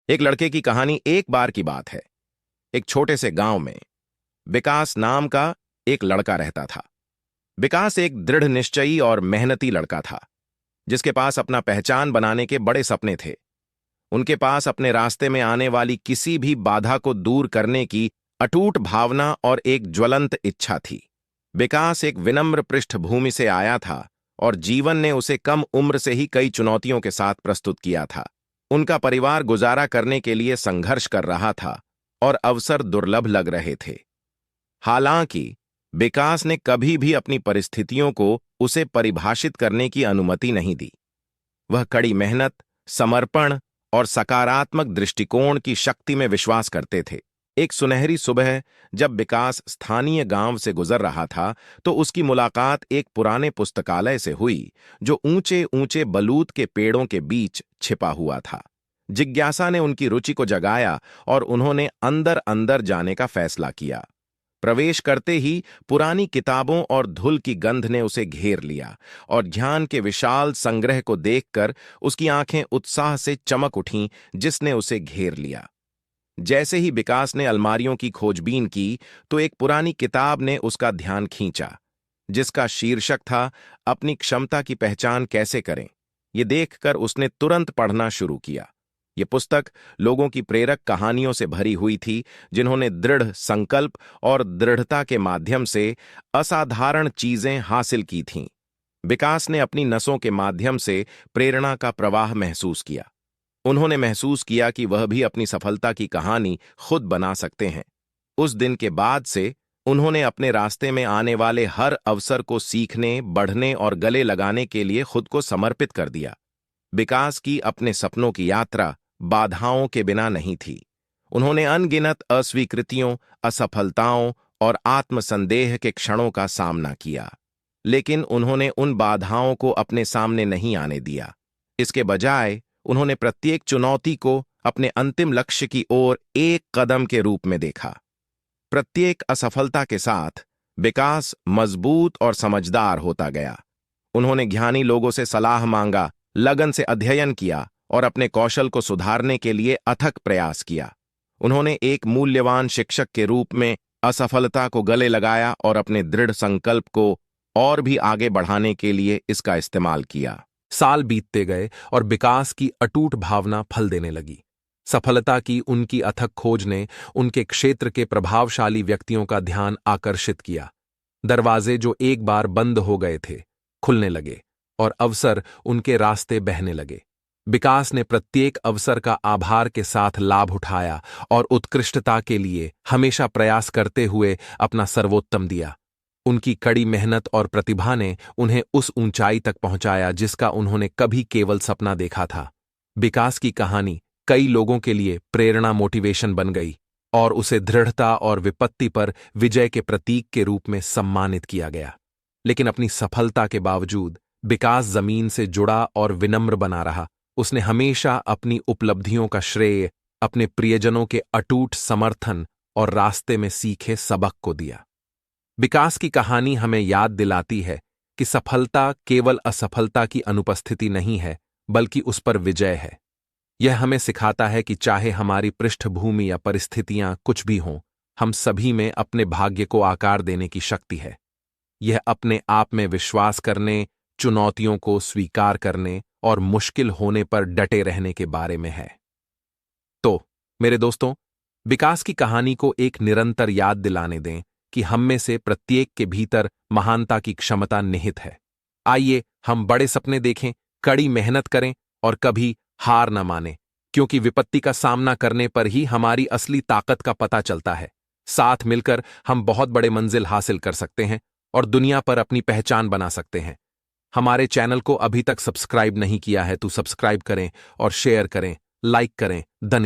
एक लड़के की कहानी। एक बार की बात है, एक छोटे से गांव में विकास नाम का एक लड़का रहता था। विकास एक दृढ़ निश्चयी और मेहनती लड़का था, जिसके पास अपना पहचान बनाने के बड़े सपने थे। उनके पास अपने रास्ते में आने वाली किसी भी बाधा को दूर करने की अटूट भावना और एक ज्वलंत इच्छा थी। विकास एक विनम्र पृष्ठभूमि से आया था और जीवन ने उसे कम उम्र से ही कई चुनौतियों के साथ प्रस्तुत किया था। उनका परिवार गुजारा करने के लिए संघर्ष कर रहा था और अवसर दुर्लभ लग रहे थे। हालांकि विकास ने कभी भी अपनी परिस्थितियों को उसे परिभाषित करने की अनुमति नहीं दी। वह कड़ी मेहनत, समर्पण और सकारात्मक दृष्टिकोण की शक्ति में विश्वास करते थे। एक सुनहरी सुबह जब विकास स्थानीय गांव से गुजर रहा था, तो उसकी मुलाकात एक पुराने पुस्तकालय से हुई, जो ऊंचे ऊंचे बलूत के पेड़ों के बीच छिपा हुआ था। जिज्ञासा ने उनकी रुचि को जगाया और उन्होंने अंदर अंदर जाने का फैसला किया। प्रवेश करते ही पुरानी किताबों और धूल की गंध ने उसे घेर लिया और ध्यान के विशाल संग्रह को देखकर उसकी आंखें उत्साह से चमक उठीं, जिसने उसे घेर लिया। जैसे ही विकास ने अलमारियों की खोजबीन की, तो एक पुरानी किताब ने उसका ध्यान खींचा, जिसका शीर्षक था अपनी क्षमता की पहचान कैसे करें। ये देखकर उसने तुरंत पढ़ना शुरू किया। ये पुस्तक लोगों की प्रेरक कहानियों से भरी हुई थी, जिन्होंने दृढ़ संकल्प और दृढ़ता के माध्यम से असाधारण चीजें हासिल की थीं। विकास ने अपनी नसों के माध्यम से प्रेरणा का प्रवाह महसूस किया। उन्होंने महसूस किया कि वह भी अपनी सफलता की कहानी खुद बना सकते हैं। उस दिन के बाद से उन्होंने अपने रास्ते में आने वाले हर अवसर को सीखने, बढ़ने और गले लगाने के लिए खुद को समर्पित कर दिया। विकास की अपने सपनों की यात्रा बाधाओं के बिना नहीं थी। उन्होंने अनगिनत अस्वीकृतियों, असफलताओं और आत्मसंदेह के क्षणों का सामना किया, लेकिन उन्होंने उन बाधाओं को अपने सामने नहीं आने दिया। इसके बजाय उन्होंने प्रत्येक चुनौती को अपने अंतिम लक्ष्य की ओर एक कदम के रूप में देखा। प्रत्येक असफलता के साथ विकास मजबूत और समझदार होता गया। उन्होंने ज्ञानी लोगों से सलाह मांगा, लगन से अध्ययन किया और अपने कौशल को सुधारने के लिए अथक प्रयास किया। उन्होंने एक मूल्यवान शिक्षक के रूप में असफलता को गले लगाया और अपने दृढ़ संकल्प को और भी आगे बढ़ाने के लिए इसका इस्तेमाल किया। साल बीतते गए और विकास की अटूट भावना फल देने लगी। सफलता की उनकी अथक खोज ने उनके क्षेत्र के प्रभावशाली व्यक्तियों का ध्यान आकर्षित किया। दरवाजे जो एक बार बंद हो गए थे, खुलने लगे और अवसर उनके रास्ते बहने लगे। विकास ने प्रत्येक अवसर का आभार के साथ लाभ उठाया और उत्कृष्टता के लिए हमेशा प्रयास करते हुए अपना सर्वोत्तम दिया। उनकी कड़ी मेहनत और प्रतिभा ने उन्हें उस ऊंचाई तक पहुंचाया जिसका उन्होंने कभी केवल सपना देखा था। विकास की कहानी कई लोगों के लिए प्रेरणा, मोटिवेशन बन गई और उसे दृढ़ता और विपत्ति पर विजय के प्रतीक के रूप में सम्मानित किया गया। लेकिन अपनी सफलता के बावजूद विकास जमीन से जुड़ा और विनम्र बना रहा। उसने हमेशा अपनी उपलब्धियों का श्रेय अपने प्रियजनों के अटूट समर्थन और रास्ते में सीखे सबक को दिया। विकास की कहानी हमें याद दिलाती है कि सफलता केवल असफलता की अनुपस्थिति नहीं है, बल्कि उस पर विजय है। यह हमें सिखाता है कि चाहे हमारी पृष्ठभूमि या परिस्थितियां कुछ भी हों, हम सभी में अपने भाग्य को आकार देने की शक्ति है। यह अपने आप में विश्वास करने, चुनौतियों को स्वीकार करने और मुश्किल होने पर डटे रहने के बारे में है। तो मेरे दोस्तों, विकास की कहानी को एक निरंतर याद दिलाने दें कि हम में से प्रत्येक के भीतर महानता की क्षमता निहित है। आइए हम बड़े सपने देखें, कड़ी मेहनत करें और कभी हार न मानें, क्योंकि विपत्ति का सामना करने पर ही हमारी असली ताकत का पता चलता है। साथ मिलकर हम बहुत बड़े मंजिल हासिल कर सकते हैं और दुनिया पर अपनी पहचान बना सकते हैं। हमारे चैनल को अभी तक सब्सक्राइब नहीं किया है तो सब्सक्राइब करें और शेयर करें, लाइक करें। धन्यवाद।